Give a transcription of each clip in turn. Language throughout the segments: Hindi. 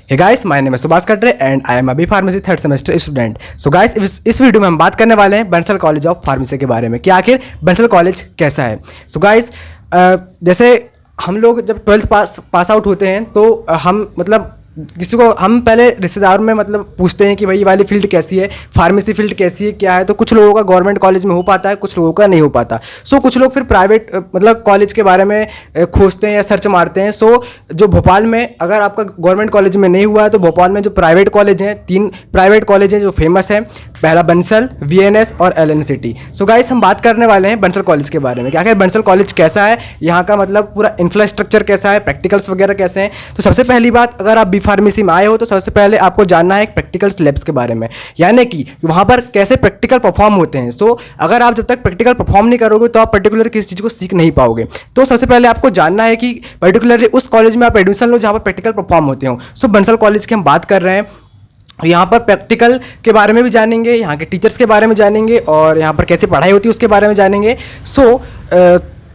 हे गाइस, माय नेम है सुभाष कटरे एंड आई एम अभी pharmacy third semester student. So guys, इस वीडियो में हम बात करने वाले हैं बंसल कॉलेज ऑफ फार्मेसी के बारे में कि आखिर बंसल कॉलेज कैसा है। सो गाइस, जैसे हम लोग जब 12th पास आउट होते हैं तो हम मतलब किसी को हम पहले रिश्तेदार में मतलब पूछते हैं कि भाई ये वाली फील्ड कैसी है, फार्मेसी फील्ड कैसी है, क्या है। तो कुछ लोगों का गवर्नमेंट कॉलेज में हो पाता है, कुछ लोगों का नहीं हो पाता। सो कुछ लोग फिर प्राइवेट मतलब कॉलेज के बारे में खोजते हैं या सर्च मारते हैं। सो जो भोपाल में अगर आपका गवर्नमेंट कॉलेज में नहीं हुआ है तो भोपाल में जो प्राइवेट कॉलेज हैं, 3 प्राइवेट कॉलेज हैं जो फेमस हैं। पहला बंसल, VNS और LNCT। सो गाइस, हम बात करने वाले हैं बंसल कॉलेज के बारे में कि आखिर बंसल कॉलेज कैसा है, यहाँ का मतलब पूरा इंफ्रास्ट्रक्चर कैसा है, प्रैक्टिकल्स वगैरह कैसे हैं। तो सबसे पहली बात, अगर आप फार्मेसी में आए हो तो सबसे पहले आपको जानना है प्रैक्टिकल्स लैब्स के बारे में, यानी कि वहाँ पर कैसे प्रैक्टिकल परफॉर्म होते हैं। सो अगर आप जब तक प्रैक्टिकल परफॉर्म नहीं करोगे तो आप पर्टिकुलर किसी चीज़ को सीख नहीं पाओगे। तो सबसे पहले आपको जानना है कि पर्टिकुलरली उस कॉलेज में आप एडमिशन लो जहाँ पर प्रैक्टिकल परफॉर्म होते हो। सो बंसल कॉलेज की हम बात कर रहे हैं। यहाँ पर प्रैक्टिकल के बारे में भी जानेंगे, यहाँ के टीचर्स के बारे में जानेंगे और यहाँ पर कैसे पढ़ाई होती है उसके बारे में जानेंगे। सो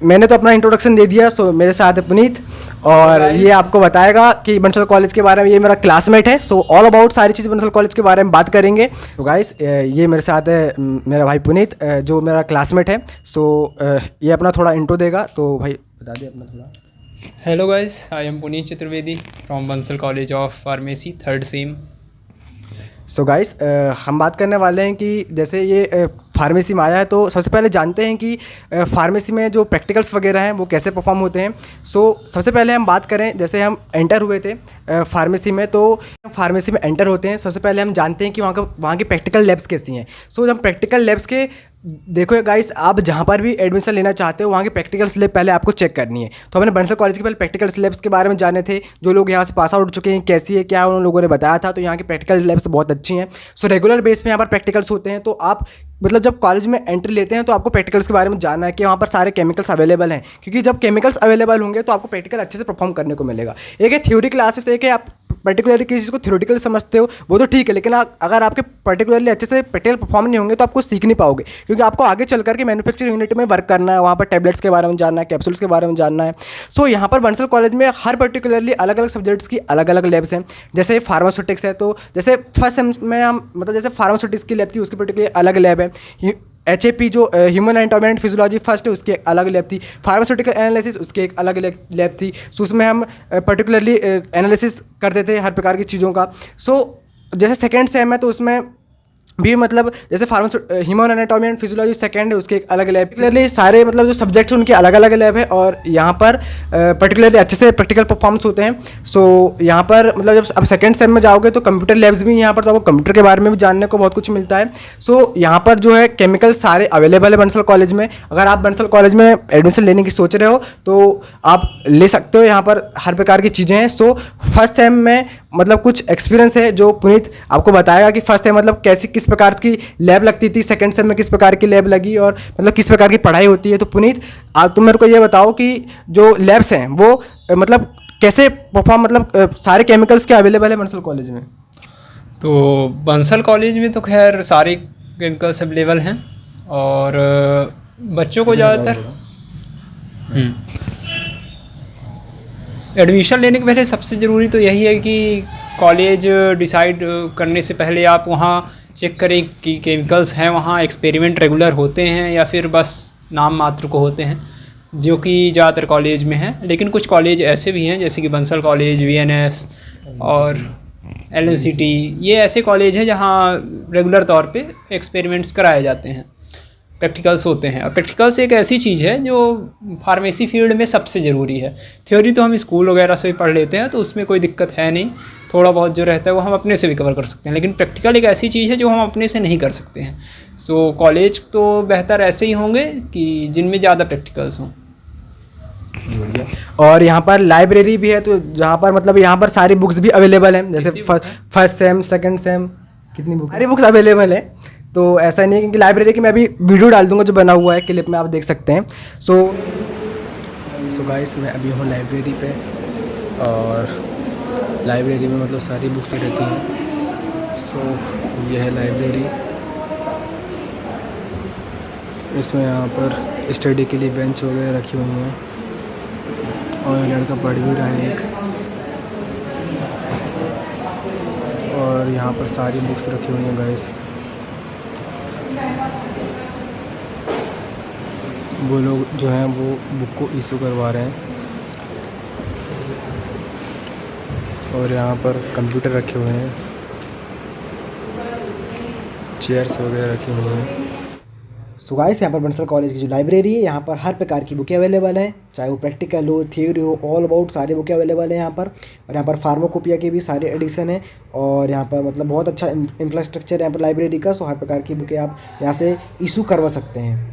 मैंने तो अपना इंट्रोडक्शन दे दिया। सो मेरे साथ है पुनीत और ये आपको बताएगा कि बंसल कॉलेज के बारे में। ये मेरा क्लासमेट है। सो ऑल अबाउट सारी चीज़ बंसल कॉलेज के बारे में बात करेंगे। तो गाइस, ये मेरे साथ है मेरा भाई पुनीत जो मेरा क्लासमेट है। सो ये अपना थोड़ा इंट्रो देगा, तो भाई बता दे अपना थोड़ा। Hello guys, I am Puneet Chaturvedi from Bansal college of pharmacy third same. So guys, हम बात करने वाले हैं कि जैसे ये फार्मेसी में आया है तो सबसे पहले जानते हैं कि फार्मेसी में जो प्रैक्टिकल्स वगैरह हैं वो कैसे परफॉर्म होते हैं। सो सबसे पहले हम बात करें, जैसे हम एंटर हुए थे फार्मेसी में, तो फार्मेसी में एंटर होते हैं सबसे पहले हम जानते हैं कि वहाँ की प्रैक्टिकल लैब्स कैसी हैं। सो जब प्रैक्टिकल लैब्स के देखो गाइस, आप जहाँ पर भी एडमिशन लेना चाहते हो वहाँ की प्रैक्टिकल्स लैब पहले आपको चेक करनी है। तो हमने बंसल कॉलेज के पहले प्रैक्टिकल्स लैब्स के बारे में जाने थे, जो लोग यहाँ से पास आउट हो चुके हैं कैसी है क्या उन लोगों ने बताया था। तो यहाँ की प्रैक्टिकल लैब्स बहुत अच्छी हैं। सो रेगुलर बेस पे यहाँ पर प्रैक्टिकल्स होते हैं। तो आप मतलब जब कॉलेज में एंट्री लेते हैं तो आपको प्रैक्टिकल्स के बारे में जानना है कि वहाँ पर सारे केमिकल्स अवेलेबल हैं, क्योंकि जब केमिकल्स अवेलेबल होंगे तो आपको प्रैक्टिकल अच्छे से परफॉर्म करने को मिलेगा। एक है थ्योरी क्लासेस, एक है आप पर्टिकुलरली किसी चीज़ को थ्योरेटिकल समझते हो, वो तो ठीक है, लेकिन अगर आपके पर्टिकुलरली अच्छे से प्रैक्टिकल परफॉर्म नहीं होंगे तो आपको सीख नहीं पाओगे, क्योंकि आपको आगे चल करके मैन्युफैक्चरिंग यूनिट में वर्क करना है, वहाँ पर टैबलेट्स के बारे में जानना है, कैप्सूल्स के बारे में जानना है। सो यहाँ पर बंसल कॉलेज में हर पर्टिकुलरली अलग अलग सब्जेक्ट्स की अलग अलग लैब्स हैं। जैसे फार्मास्यूटिक्स है तो जैसे फर्स्ट सेम में हम मतलब जैसे फार्मास्यूटिक्स की लैब थी उसकी पर्टिकुलर अलग लैब है। HAP जो human anatomy and physiology first है उसकी एक अलग लैब थी। फार्मास्यूटिकल एनालिसिस उसकी एक अलग लैब थी। सो उसमें हम पर्टिकुलरली एनालिसिस करते थे हर प्रकार की चीज़ों का। सो जैसे सेकेंड सेम है तो उसमें भी मतलब जैसे human anatomy and physiology second है उसके एक अलग लैब। पर्टिकुलरली सारे मतलब जो सब्जेक्ट्स हैं उनकी अलग अलग लैब है और यहाँ पर पर्टिकुलरली अच्छे से प्रैक्टिकल परफॉर्मेंस होते हैं। सो यहाँ पर मतलब जब अब सेकेंड सेम में जाओगे तो कंप्यूटर लैब्स भी यहाँ पर, तो आपको कंप्यूटर के बारे में भी जानने को बहुत कुछ मिलता है। सो यहाँ पर जो है केमिकल सारे अवेलेबल है बंसल कॉलेज में। अगर आप बंसल कॉलेज में एडमिशन लेने की सोच रहे हो तो आप ले सकते हो, यहाँ पर हर प्रकार की चीज़ें हैं। सो फर्स्ट सेम में मतलब कुछ एक्सपीरियंस है जो पुनीत आपको बताएगा कि फर्स्ट सेम मतलब कैसी किस प्रकार की लैब लगती थी, सेकंड सेम में किस प्रकार की लैब लगी और मतलब किस प्रकार की पढ़ाई होती है। तो पुनीत, आप तुम मेरे को ये बताओ कि जो लैब्स हैं वो मतलब कैसे परफॉर्म, मतलब सारे केमिकल्स क्या अवेलेबल है बंसल कॉलेज में। तो बंसल कॉलेज में तो खैर सारे केमिकल्स अवेलेबल हैं और बच्चों को ज़्यादातर एडमिशन लेने के पहले सबसे ज़रूरी तो यही है कि कॉलेज डिसाइड करने से पहले आप वहाँ चेक करें कि केमिकल्स हैं, वहाँ एक्सपेरिमेंट रेगुलर होते हैं या फिर बस नाम मात्र को होते हैं, जो कि ज़्यादातर कॉलेज में हैं। लेकिन कुछ कॉलेज ऐसे भी हैं जैसे कि बंसल कॉलेज, VNS और LNCT, ये ऐसे कॉलेज हैं जहाँ रेगुलर तौर पे एक्सपेरिमेंट्स कराए जाते हैं, प्रैक्टिकल्स होते हैं। और प्रैक्टिकल्स एक ऐसी चीज़ है जो फार्मेसी फील्ड में सबसे ज़रूरी है। थ्योरी तो हम स्कूल वगैरह से भी पढ़ लेते हैं तो उसमें कोई दिक्कत है नहीं, थोड़ा बहुत जो रहता है वो हम अपने से भी कवर कर सकते हैं, लेकिन प्रैक्टिकल एक ऐसी चीज़ है जो हम अपने से नहीं कर सकते हैं। सो कॉलेज तो बेहतर ऐसे ही होंगे कि जिनमें ज़्यादा प्रैक्टिकल्स हों। और यहाँ पर लाइब्रेरी भी है, तो जहाँ पर मतलब यहाँ पर सारी बुक्स भी अवेलेबल हैं। जैसे फर्स्ट सेम सेकंड सेम कितनी बुक, सारी बुक्स अवेलेबल है। तो ऐसा नहीं है, क्योंकि लाइब्रेरी की मैं अभी वीडियो डाल दूंगा जो बना हुआ है क्लिप में, आप देख सकते हैं। सो गाइस, मैं अभी हूँ लाइब्रेरी पे और लाइब्रेरी में मतलब सारी बुक्स रहती हैं। सो ये है लाइब्रेरी, इसमें यहाँ पर स्टडी के लिए बेंच वगैरह रखी हुई हैं और लड़का पढ़ भी रहा है एक। और यहाँ पर सारी बुक्स रखी हुई हैं गाइस। वो लोग जो हैं वो बुक को इशू करवा रहे हैं। और यहाँ पर कंप्यूटर रखे हुए हैं, चेयर्स वगैरह रखी हुई हैं। सो गाइस, यहाँ पर बंसल कॉलेज की जो लाइब्रेरी है, यहाँ पर हर प्रकार की बुकें अवेलेबल हैं, चाहे वो प्रैक्टिकल हो, थियोरी हो, ऑल अबाउट सारी बुकें अवेलेबल हैं यहाँ पर। और यहाँ पर फार्माकोपिया के भी सारे एडिशन हैं। और यहाँ पर मतलब बहुत अच्छा इंफ्रास्ट्रक्चर है यहाँ पर लाइब्रेरी का। सो हर प्रकार की बुकें आप यहाँ से इशू करवा सकते हैं।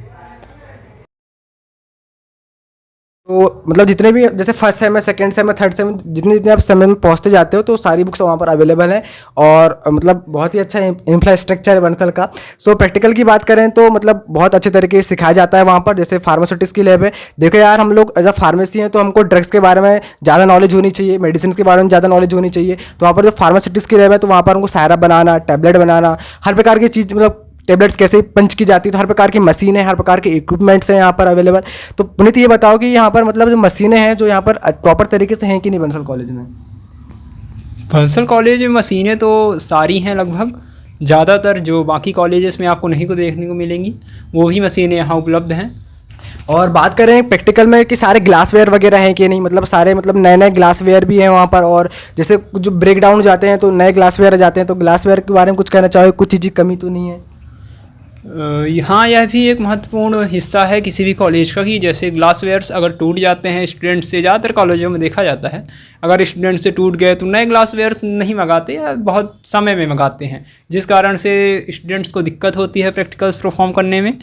तो मतलब जितने भी जैसे फर्स्ट सेम है, सेकंड सेम है, थर्ड सेम, जितने जितने आप समय में पहुँचते जाते हो तो सारी बुक्स वहाँ पर अवेलेबल हैं। और मतलब बहुत ही अच्छा इंफ्रास्ट्रक्चर है बंसल का। सो प्रैक्टिकल की बात करें तो मतलब बहुत अच्छे तरीके से सिखाया जाता है वहाँ पर। जैसे फार्मास्यूटिक्स की लैब है। देखो यार, हम लोग एज अ फार्मेसी हैं तो हमको ड्रग्स के बारे में ज़्यादा नॉलेज होनी चाहिए, मेडिसिन के बारे में ज़्यादा नॉलेज होनी चाहिए। तो वहाँ पर जो फार्मास्यूटिक्स की लैब है तो वहाँ पर हमको सायरप बनाना, टैबलेट बनाना, हर प्रकार की चीज़ मतलब टेबलेट्स कैसे पंच की जाती है, तो हर प्रकार की मशीनें, हर प्रकार के इक्विपमेंट्स हैं यहाँ पर अवेलेबल। तो पुनीत ये बताओ कि यहाँ पर मतलब जो मशीनें हैं जो यहाँ पर प्रॉपर तरीके से हैं कि नहीं बंसल कॉलेज में? बंसल कॉलेज में मशीनें तो सारी हैं लगभग। ज़्यादातर जो बाकी कॉलेजेस में आपको नहीं को देखने को मिलेंगी वो भी मशीनें यहाँ उपलब्ध हैं। और बात करें प्रैक्टिकल में कि सारे ग्लासवेयर वगैरह हैं कि नहीं, मतलब सारे मतलब नए नए ग्लासवेयर भी हैं वहाँ पर। और जैसे जो ब्रेक डाउन जाते हैं तो नए ग्लासवेयर जाते हैं, तो ग्लासवेयर के बारे में कुछ कहना चाहोगे? कुछ चीज़ की कमी तो नहीं है? यहाँ यह भी एक महत्वपूर्ण हिस्सा है किसी भी कॉलेज का कि जैसे ग्लासवेयर्स अगर टूट जाते हैं स्टूडेंट से, ज़्यादातर कॉलेजों में देखा जाता है अगर स्टूडेंट से टूट गए तो नए ग्लासवेयर्स नहीं मंगाते या बहुत समय में मंगाते हैं, जिस कारण से स्टूडेंट्स को दिक्कत होती है प्रैक्टिकल्स परफॉर्म करने में।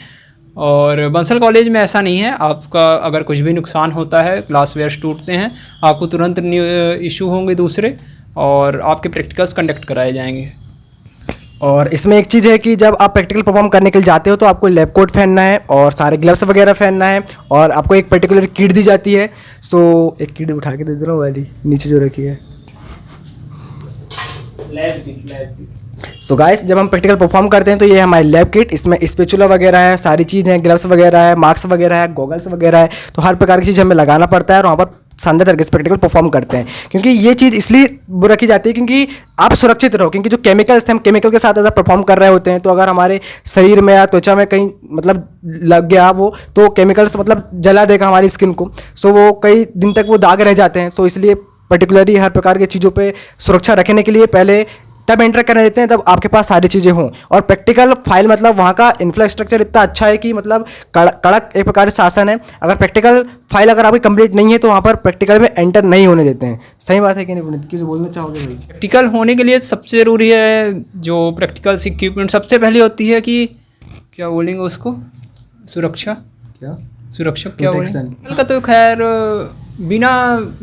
और बंसल कॉलेज में ऐसा नहीं है। आपका अगर कुछ भी नुकसान होता है, ग्लासवेयर्स टूटते हैं, आपको तुरंत इशू होंगे दूसरे और आपके प्रैक्टिकल्स कंडक्ट कराए जाएंगे। और इसमें एक चीज़ है कि जब आप प्रैक्टिकल परफॉर्म करने के लिए जाते हो तो आपको लैब कोट पहनना है और सारे ग्लव्स वगैरह पहनना है। और आपको एक पर्टिकुलर किट दी जाती है। सो एक किट उठा के दे दे रहा हूँ वाली नीचे जो रखी है, लैब किट। सो गाइस, जब हम प्रैक्टिकल परफॉर्म करते हैं तो ये हमारी लैब किट, इसमें स्पेचुला वगैरह है, सारी चीज़ हैं, ग्लव्स वगैरह है, मास्क वगैरह है, गॉगल्स वगैरह है। तो हर प्रकार की चीज़ हमें लगाना पड़ता है और वहाँ पर शानदार तरीके से प्रैक्टिकल परफॉर्म करते हैं। क्योंकि ये चीज़ इसलिए रखी जाती है क्योंकि आप सुरक्षित रहो, क्योंकि जो केमिकल्स हैं हम केमिकल के साथ अगर परफॉर्म कर रहे होते हैं तो अगर हमारे शरीर में या त्वचा में कहीं मतलब लग गया वो, तो केमिकल्स मतलब जला देगा हमारी स्किन को। सो वो कई दिन तक वो दाग रह जाते हैं। तो इसलिए पर्टिकुलरली हर प्रकार की चीज़ों पे सुरक्षा रखने के लिए पहले तब एंटर करने देते हैं तब आपके पास सारी चीज़ें हों। और प्रैक्टिकल फाइल मतलब वहाँ का इंफ्रास्ट्रक्चर इतना अच्छा है कि मतलब कड़क एक प्रकार से शासन है। अगर प्रैक्टिकल फाइल अगर आपकी कंप्लीट नहीं है तो वहाँ पर प्रैक्टिकल में एंटर नहीं होने देते हैं। सही बात है कि नहीं पुनीत? कुछ बोलना चाहोगे भाई? प्रैक्टिकल होने के लिए सबसे ज़रूरी है जो प्रैक्टिकल्स इक्विपमेंट सबसे पहले होती है कि क्या बोलेंगे उसको, सुरक्षा। क्या सुरक्षा क्या बोलेंगे का तो खैर बिना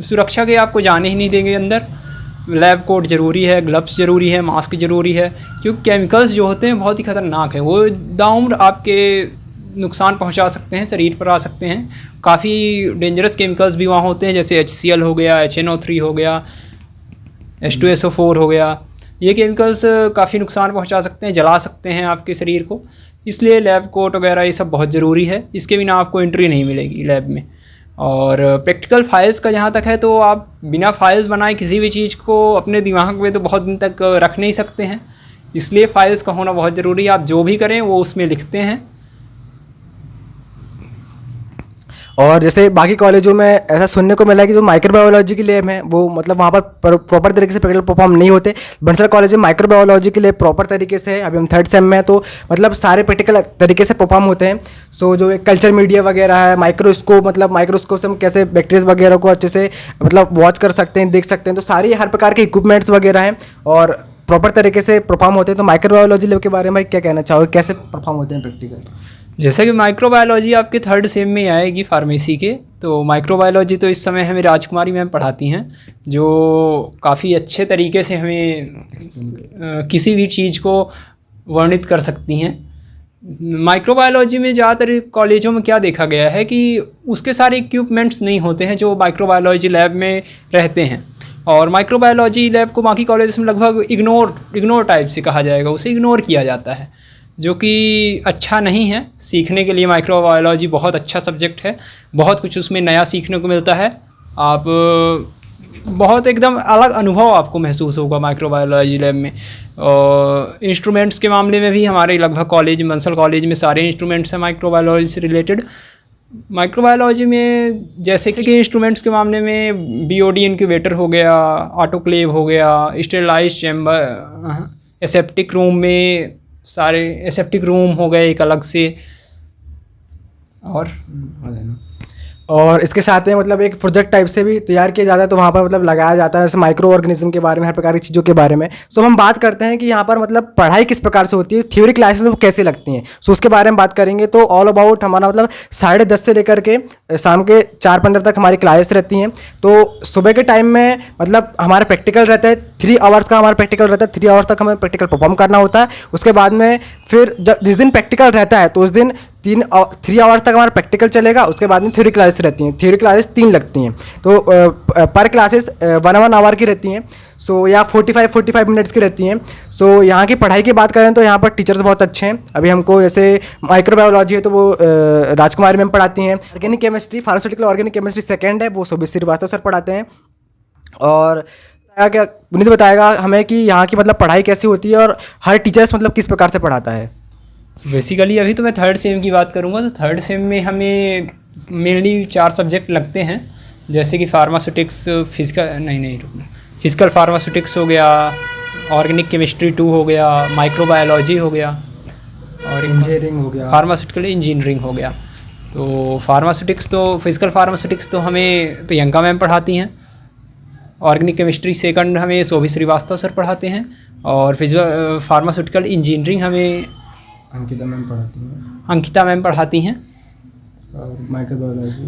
सुरक्षा के आपको जाने ही नहीं देंगे अंदर। लैब कोट ज़रूरी है, ग्लव्स ज़रूरी है, मास्क ज़रूरी है, क्योंकि केमिकल्स जो होते हैं बहुत ही ख़तरनाक है। वो दाउम्र आपके नुकसान पहुंचा सकते हैं, शरीर पर आ सकते हैं। काफ़ी डेंजरस केमिकल्स भी वहाँ होते हैं, जैसे HCl हो गया, HNO3 हो गया, H2SO4 हो गया। ये केमिकल्स काफ़ी नुकसान पहुंचा सकते हैं, जला सकते हैं आपके शरीर को। इसलिए लैब कोट वगैरह ये सब बहुत ज़रूरी है। इसके बिना आपको एंट्री नहीं मिलेगी लैब में। और प्रैक्टिकल फाइल्स का जहाँ तक है तो आप बिना फाइल्स बनाए किसी भी चीज़ को अपने दिमाग में तो बहुत दिन तक रख नहीं सकते हैं। इसलिए फाइल्स का होना बहुत ज़रूरी है। आप जो भी करें वो उसमें लिखते हैं। और जैसे बाकी कॉलेजों में ऐसा सुनने को मिला है कि जो माइक्रोबायोलॉजी की लैब है वो मतलब वहाँ पर प्रॉपर तरीके से प्रैक्टिकल परफॉर्म नहीं होते। बंसल कॉलेज में माइक्रोबायोलॉजी के लैब प्रॉपर तरीके से है। अभी हम थर्ड सेम में हैं तो मतलब सारे प्रैक्टिकल तरीके से परफॉर्म होते हैं। सो जो एक कल्चर मीडिया वगैरह है, माइक्रोस्कोप, मतलब माइक्रोस्कोप से हम कैसे बैक्टीरिया वगैरह को अच्छे से मतलब वॉच कर सकते हैं, देख सकते हैं। तो सारी हर प्रकार के इक्विपमेंट्स वगैरह हैं और प्रॉपर तरीके से परफॉर्म होते हैं। तो माइक्रोबायोलॉजी लैब के बारे में क्या कहना चाहोगे, कैसे परफॉर्म होते हैं प्रैक्टिकल? जैसे कि माइक्रोबायोलॉजी आपके थर्ड सेम में आएगी फार्मेसी के। तो माइक्रोबायोलॉजी तो इस समय हमें राजकुमारी मैम पढ़ाती हैं, जो काफ़ी अच्छे तरीके से हमें किसी भी चीज़ को वर्णित कर सकती हैं। माइक्रोबायोलॉजी में ज़्यादातर कॉलेजों में क्या देखा गया है कि उसके सारे इक्विपमेंट्स नहीं होते हैं जो माइक्रोबायोलॉजी लैब में रहते हैं। और माइक्रोबायोलॉजी लैब को बाकी कॉलेज में लगभग इग्नोर टाइप से कहा जाएगा, उसे इग्नोर किया जाता है, जो कि अच्छा नहीं है। सीखने के लिए माइक्रोबायोलॉजी बहुत अच्छा सब्जेक्ट है, बहुत कुछ उसमें नया सीखने को मिलता है। आप बहुत एकदम अलग अनुभव आपको महसूस होगा माइक्रोबायोलॉजी लैब में। और इंस्ट्रूमेंट्स के मामले में भी हमारे लगभग कॉलेज, बंसल कॉलेज में सारे इंस्ट्रूमेंट्स हैं माइक्रोबायोलॉजी से रिलेटेड। माइक्रोबायोलॉजी में जैसे कि इंस्ट्रूमेंट्स के मामले में बीओडी इनक्यूबेटर हो गया, ऑटोक्लेव हो गया, स्टेरिलाइज चैम्बर, एसेप्टिक रूम में सारे एसेप्टिक रूम हो गए एक अलग से। और इसके साथ में मतलब एक प्रोजेक्ट टाइप से भी तैयार किया जाता है, तो वहाँ पर मतलब लगाया जाता है जैसे माइक्रो ऑर्गेनिज्म के बारे में, हर प्रकार की चीज़ों के बारे में। सो हम बात करते हैं कि यहाँ पर मतलब पढ़ाई किस प्रकार से होती है, थ्योरी क्लासेस वो कैसे लगती हैं, सो उसके बारे में बात करेंगे। तो ऑल अबाउट हमारा मतलब 10:30 से लेकर के शाम के 4:15 तक हमारी क्लासेस रहती हैं। तो सुबह के टाइम में मतलब हमारा प्रैक्टिकल रहता है, 3 आवर्स का हमारा प्रैक्टिकल रहता है, 3 आवर्स तक हमें प्रैक्टिकल परफॉर्म करना होता है। उसके बाद में फिर जिस दिन प्रैक्टिकल रहता है तो उस दिन 3 आवर्स तक हमारा प्रैक्टिकल चलेगा। उसके बाद में थ्योरी क्लासेस रहती हैं, थ्योरी क्लासेस 3 लगती हैं। तो पर क्लासेस 1 आवर की रहती हैं, सो या 45 मिनट्स की रहती हैं। सो यहाँ की पढ़ाई की बात करें तो यहाँ पर टीचर्स बहुत अच्छे हैं। अभी हमको जैसे माइक्रोबायोलॉजी है तो वो राजकुमारी मैम पढ़ाती हैं। Organic chemistry, pharmaceutical organic chemistry second है, वो सुबीर श्रीवास्तव सर पढ़ाते हैं। और क्या पुनीत बताएगा हमें कि यहाँ की मतलब पढ़ाई कैसी होती है और हर टीचर्स मतलब किस प्रकार से पढ़ाता है। बेसिकली अभी तो मैं 3rd सेम की बात करूँगा। तो 3rd सेम में हमें मेनली 4 सब्जेक्ट लगते हैं, जैसे कि फार्मास्यूटिक्स, फिजिकल फार्मास्यूटिक्स हो गया, ऑर्गेनिक केमिस्ट्री 2 हो गया, माइक्रोबायोलॉजी हो गया और इंजीनियरिंग हो गया, फार्मास्यूटिकल इंजीनियरिंग हो गया। तो फार्मास्यूटिक्स तो फिजिकल फार्मास्यूटिक्स तो हमें प्रियंका मैम पढ़ाती हैं। ऑर्गेनिक केमिस्ट्री सेकंड हमें सुबीर श्रीवास्तव सर पढ़ाते हैं। और फिजिकल फार्मास्यूटिकल इंजीनियरिंग हमें अंकिता मैम पढ़ाती हैं। और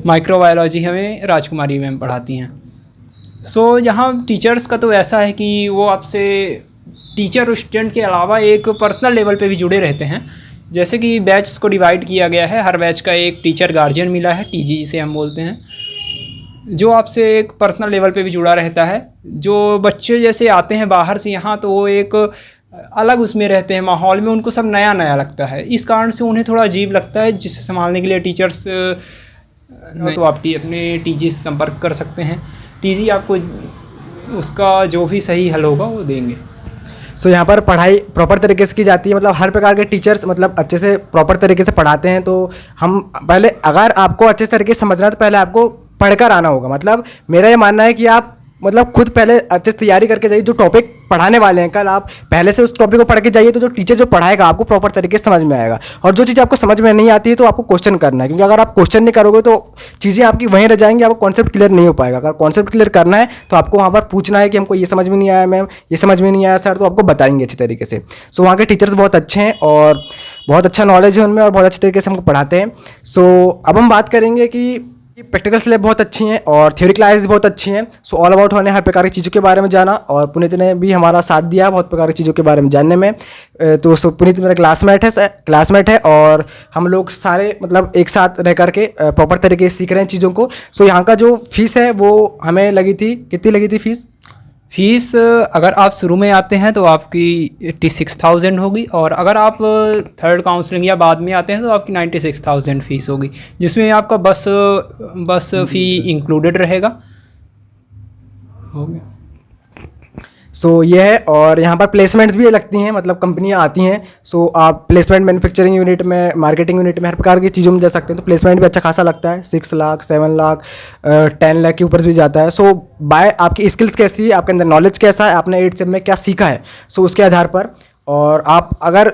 माइक्रोबायोलॉजी हमें राजकुमारी मैम पढ़ाती हैं। सो यहाँ टीचर्स का तो ऐसा है कि वो आपसे टीचर और स्टूडेंट के अलावा एक पर्सनल लेवल पे भी जुड़े रहते हैं। जैसे कि बैच को डिवाइड किया गया है, हर बैच का एक टीचर गार्जियन मिला है, टीजी जिसे हम बोलते हैं, जो आपसे एक पर्सनल लेवल पे भी जुड़ा रहता है। जो बच्चे जैसे आते हैं बाहर से यहाँ, तो वो एक अलग उसमें रहते हैं, माहौल में उनको सब नया नया लगता है। इस कारण से उन्हें थोड़ा अजीब लगता है, जिसे संभालने के लिए टीचर्स तो आप अपने टीजी से संपर्क कर सकते हैं। टीजी आपको उसका जो भी सही हल होगा वो देंगे। सो यहाँ पर पढ़ाई प्रॉपर तरीके से की जाती है, मतलब हर प्रकार के टीचर्स मतलब अच्छे से प्रॉपर तरीके से पढ़ाते हैं। तो हम पहले अगर आपको अच्छे तरीके से समझना है तो पहले आपको पढ़कर आना होगा। मतलब मेरा ये मानना है कि आप मतलब खुद पहले अच्छे से तैयारी करके जाइए। जो टॉपिक पढ़ाने वाले हैं कल, आप पहले से उस टॉपिक को पढ़ के जाइए, तो जो टीचर जो पढ़ाएगा आपको प्रॉपर तरीके से समझ में आएगा। और जो चीज़ आपको समझ में नहीं आती है तो आपको क्वेश्चन करना है, क्योंकि अगर आप क्वेश्चन नहीं करोगे तो चीज़ें आपकी वहीं रह जाएंगी, आपको कॉन्सेप्ट क्लियर नहीं हो पाएगा। अगर कॉन्सेप्ट क्लियर करना है तो आपको वहाँ पर पूछना है कि हमको ये समझ में नहीं आया मैम, ये समझ में नहीं आया सर, तो आपको बताएंगे अच्छी तरीके से। सो वहाँ के टीचर्स बहुत अच्छे हैं और बहुत अच्छा नॉलेज है उनमें और बहुत अच्छे तरीके से हमको पढ़ाते हैं। सो अब हम बात करेंगे कि प्रैक्टिकल स्लैब बहुत अच्छी हैं और थ्योरी क्लासेस बहुत अच्छी हैं। सो ऑल अबाउट हमने हर प्रकार की चीज़ों के बारे में जाना और पुनीत ने भी हमारा साथ दिया बहुत प्रकार की चीज़ों के बारे में जानने में। तो सो पुनीत मेरा क्लासमेट है और हम लोग सारे मतलब एक साथ रह करके प्रॉपर तरीके से सीख रहे हैं चीज़ों को। सो यहाँ का जो फीस है वो हमें लगी थी, कितनी लगी थी फीस अगर आप शुरू में आते हैं तो आपकी 86,000 होगी, और अगर आप 3rd काउंसलिंग या बाद में आते हैं तो आपकी 96,000 फीस होगी, जिसमें आपका बस फ़ी इंक्लूडेड रहेगा। हो गया। सो ये है। और यहाँ पर प्लेसमेंट्स भी लगती हैं, मतलब कंपनियाँ आती हैं। सो आप प्लेसमेंट मैन्युफैक्चरिंग यूनिट में, मार्केटिंग यूनिट में, हर प्रकार की चीज़ों में जा सकते हैं। तो प्लेसमेंट भी अच्छा खासा लगता है, 6 लाख 7 लाख 10 लाख के ऊपर भी जाता है। सो बाय आपकी स्किल्स कैसी है, आपके अंदर नॉलेज कैसा है, आपने 8 सेम में क्या सीखा है, सो उसके आधार पर। और आप अगर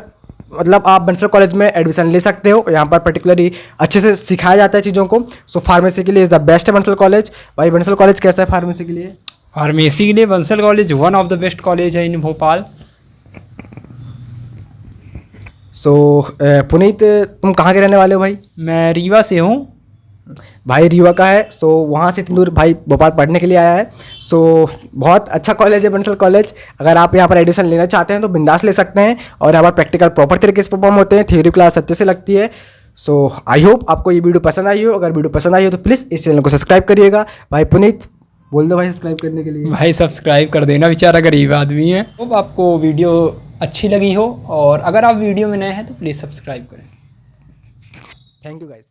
मतलब आप बंसल कॉलेज में एडमिशन ले सकते हो। यहाँ पर पर्टिकुलरली अच्छे से सिखाया जाता है चीज़ों को। सो फार्मेसी के लिए इज़ द बेस्ट है बंसल कॉलेज। भाई बंसल कॉलेज कैसा है फार्मेसी के लिए? फार्मेसी के लिए Bansal college one of the best college है इन भोपाल। सो पुनीत तुम कहाँ के रहने वाले हो भाई? मैं रीवा से हूँ। भाई रीवा का है। सो वहाँ से इतनी दूर भाई भोपाल पढ़ने के लिए आया है। सो बहुत अच्छा कॉलेज है बंसल कॉलेज। अगर आप यहाँ पर एडमिशन लेना चाहते हैं तो बिंदास ले सकते हैं। और यहाँ पर प्रैक्टिकल प्रॉपर तरीके से परफॉर्म होते हैं, थ्योरी क्लास अच्छे से लगती है। सो आई होप आपको ये वीडियो पसंद आई हो। अगर वीडियो पसंद आई हो तो प्लीज़ इस चैनल को सब्सक्राइब करिएगा। भाई पुनीत बोल दो भाई सब्सक्राइब करने के लिए। भाई सब्सक्राइब कर देना, बेचारा गरीब आदमी है। होप आपको वीडियो अच्छी लगी हो, और अगर आप वीडियो में नए हैं तो प्लीज़ सब्सक्राइब करें। Thank you guys.